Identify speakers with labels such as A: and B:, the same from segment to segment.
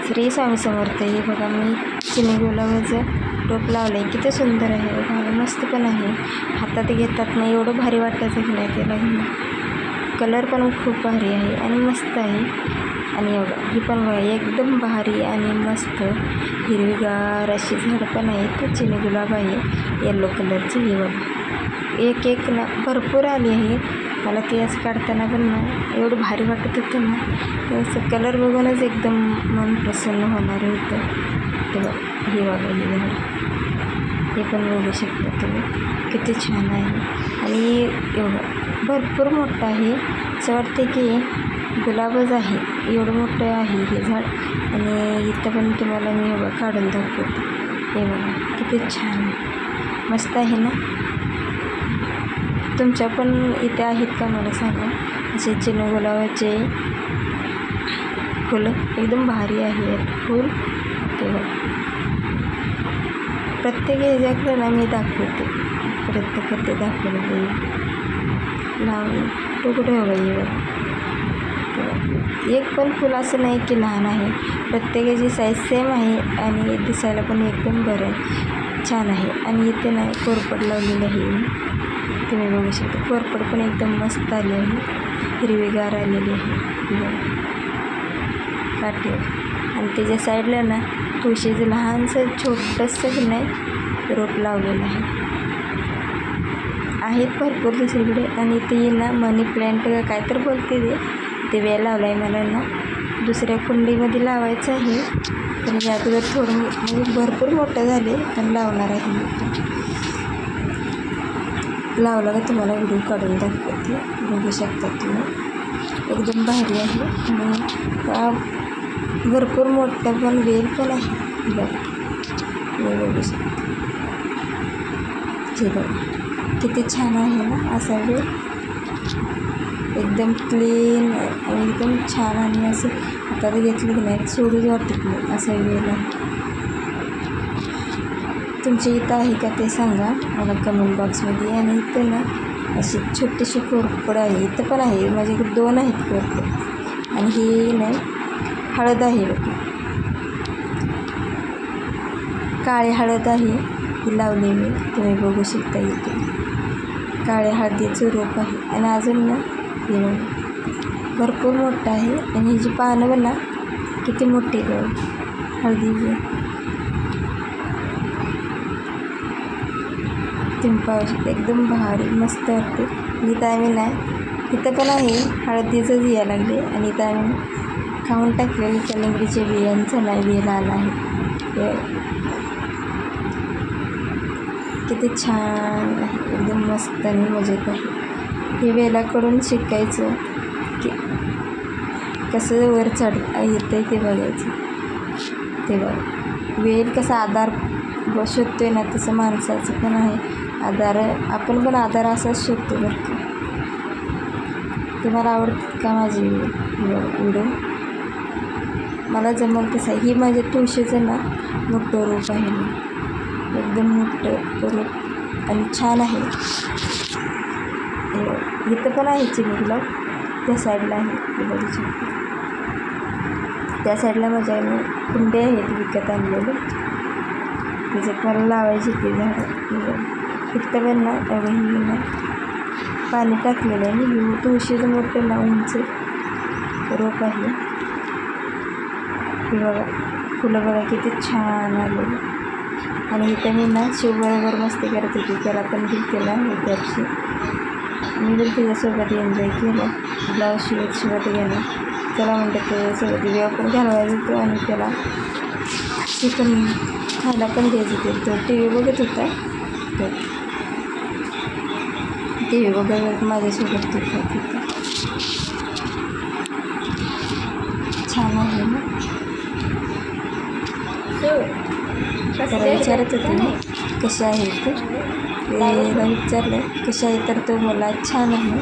A: श्री स्वामी समर्थ. हे बघा मी चिनी गुलाबाचं रोप लावलं आहे. किती सुंदर आहे बघा, मस्त पण आहे. हातात घेतात नाही एवढं भारी वाटायचं की नाही त्याला. कलर पण खूप भारी आहे आणि मस्त आहे. आणि एवढं ही पण बघा एकदम भारी आणि मस्त हिरवीगार अशी झाडं पण आहेत. चिनी गुलाब आहे येलो कलरची. हे बघा एक ना भरपूर आली आहे. मला ती असं काढताना पण ना एवढं भारी वाटत होतं ना, असं कलर बघूनच एकदम मन प्रसन्न होणार होतं. ते बघा हे बघा हे झाड, हे पण बघू शकता तुम्ही किती छान आहे. आणि एवढं भरपूर मोठं आहे, असं वाटते की गुलाबच आहे एवढं मोठं आहे हे झाड. आणि इथं पण तुम्हाला मी बघा काढून दाखवते. हे बघा किती छान आहे, मस्त आहे ना. तुमच्या पण इथे आहेत का मला सांगा असे चिनी गुलाबाचे फुलं. एकदम भारी आहे फूल. ते बघा प्रत्येक ह्याच्याकडे ना मी दाखवते, प्रयत्न करते दाखवले लावून. तो कुठे बघा हे बघा, एक पण फुल असं नाही की लहान आहे. प्रत्येकाची साईज सेम आहे आणि दिसायला पण एकदम बरं छान आहे. आणि इथे नाही कोरपड लावलेलं आहे, तुम्ही बघू शकता. कोरपड पण एकदम मस्त आली आहे, हिरवीगार आलेली आहे काठीवर. आणि त्याच्या साईडला ना तुळशीचं लहानसं छोटंसं नाही रोप लावलेलं आहेत भरपूर दुसरीकडे. आणि ते ना मनी प्लॅन्ट का काय तर बोलते ते वेळ लावलं आहे मला ना दुसऱ्या कुंडीमध्ये लावायचं आहे. पण या अगोदर थोडं म्हणजे भरपूर मोठं झाले पण लावणार आहे. लावला का तुम्हाला व्हिडिओ काढून दाखवते, बघू शकता तुम्ही. एकदम भारी आहे आणि भरपूर मोठं पण वेल पण आहे बघा. बघू शकता हे बघा किती छान आहे ना असा वेल. एकदम क्लीन आणि एकदम छान आणि असं हातात घेतलं की नाही सोडूच वाटत नाही असा वेल आहे. तुमच्या इथं आहे का ते सांगा मला कमेंट बॉक्समध्ये. आणि इथं ना अशी छोटीशी कोरपड आहे, इथं पण आहे माझ्याकडे 2 आहेत कोरपड. आणि ही नाही हळद आहे बघा, काळी हळद आहे ही लावलेली तुम्ही बघू शकता. इथे काळ्या हळदीचं रोप आहे. आणि अजून ना हे भरपूर मोठं आहे. आणि ही जी पानं बघा किती मोठी हळदीची, तुम्ही पाहू शकता एकदम भारी मस्त वाटते. इथं आम्ही नाही इथं पण आहे हळदीचंच यायला लागले. आणि इथं आम्ही खाऊन टाकलेले कलिंगडीच्या बियांचा नाही वेल आला आहे. किती छान आहे, एकदम मस्त आणि मजेत आहे. हे वेलाकडून शिकायचं की कसं वर चढ येतं ते बघायचं. ते बघा वेल कसा आधार शोधतोय ना तसं माणसाचं पण आहे आधार. आपण पण आधार असाच शोधतो बरं का. तुम्हाला आवडतात का माझी व्हिडिओ? मला जमल तसं. ही माझ्या तुळशीचं ना मोठं रोप आहे ना, एकदम मोठं रोप आणि छान आहे. इथं पण आहे चिनी गुलाब, त्या साईडला आहे बघू शकता. त्या साईडला माझ्या कुंडे आहेत विकत आणलेले, त्याच्यात मला लावायची ते झाडं. इथं पण ना ही ना पाणी टाकलेलं आहे. ही तुळशीचं मोठं ना उंच रोप आहे. हे बघा फुलं बघा किती छान आलेली. आणि इथं मी ना शिवबरोबर मस्ती करत होती, त्याला पण दिलते ना त्या दिवशी मी पण त्याच्यासोबत एन्जॉय केलं. ब्लाऊज शिवत गेलं. त्याला म्हणते त्याच्यासोबत वेळ पण घालवायचा होतो आणि त्याला चिकन खायला पण द्यायचं होतं. तो टी व्ही बघत होता, टी व्ही बघत माझ्यासोबत तो खात होता. छान आहे ना. त्याला विचारत होते मी कसे आहे ते, त्याला विचारलं कसे आहे तर तो बोला छान आहे.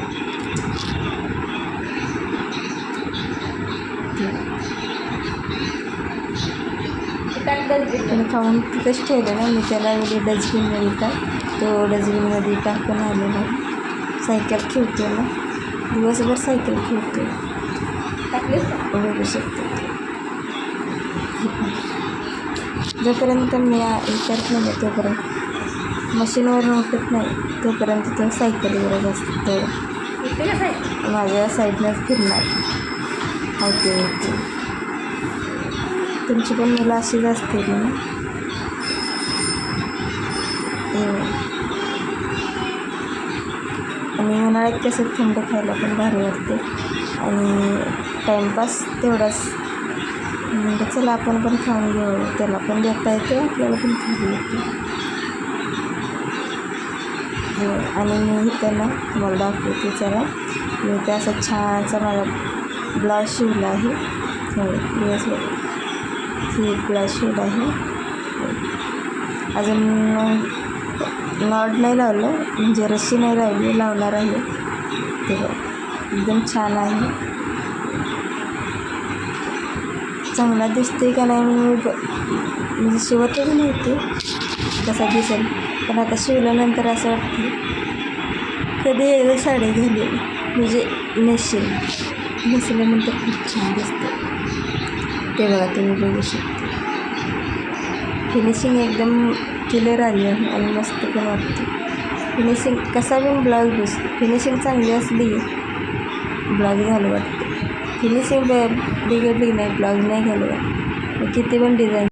A: त्याने खाऊन तिथंच ठेवलं ना. मी त्याला डस्टबिनमध्ये तो डस्टबिनमध्ये टाकून आलेला आहे. सायकल खेळतो ना दिवसभर, सायकल खेळतो बघू शकतो. जोपर्यंत मी विचारत नाही तोपर्यंत मशीनवर उठत नाही तोपर्यंत तो सायकलीवरच असतो. तेवढं माझ्या साईडनंच फिरणार होते. तुमची पण मुलं अशीच असतील ना. आणि उन्हाळ्यात कसं थंड खायला पण भारी वाटते आणि टाईमपास तेवढाच. म्हणजे चला आपण पण खाऊन घेऊ, त्याला पण देता येते आपल्याला पण खाऊ येते. आणि मी इथं ना तुम्हाला दाखवते. चला मी इथे असा छानसा माझा ब्लाऊज शिवला आहे. ही एक ब्लाऊज शिवला आहे. अजून नॉट नाही लावलं, म्हणजे रस्सी नाही लावली, लावणार आहे. ते एकदम छान आहे. चांगला दिसते का नाही म्हणजे शिवतच नव्हते कसा दिसेल, पण आता शिवल्यानंतर असं वाटतं कधी एकदा साडी घाली म्हणजे नेसल्यानंतर खूप छान दिसते. ते बघा तुम्ही बघू शकता. फिनिशिंग एकदम क्लिअर आली आहे आणि मस्त पण वाटते. फिनिशिंग कसा पण ब्लाऊज दिसतो, फिनिशिंग चांगली असली ब्लाऊज घालू वाटते. फिनिशिंग बिघडली नाही ब्लाऊज नाही घालू वाटते. किती पण डिझाईन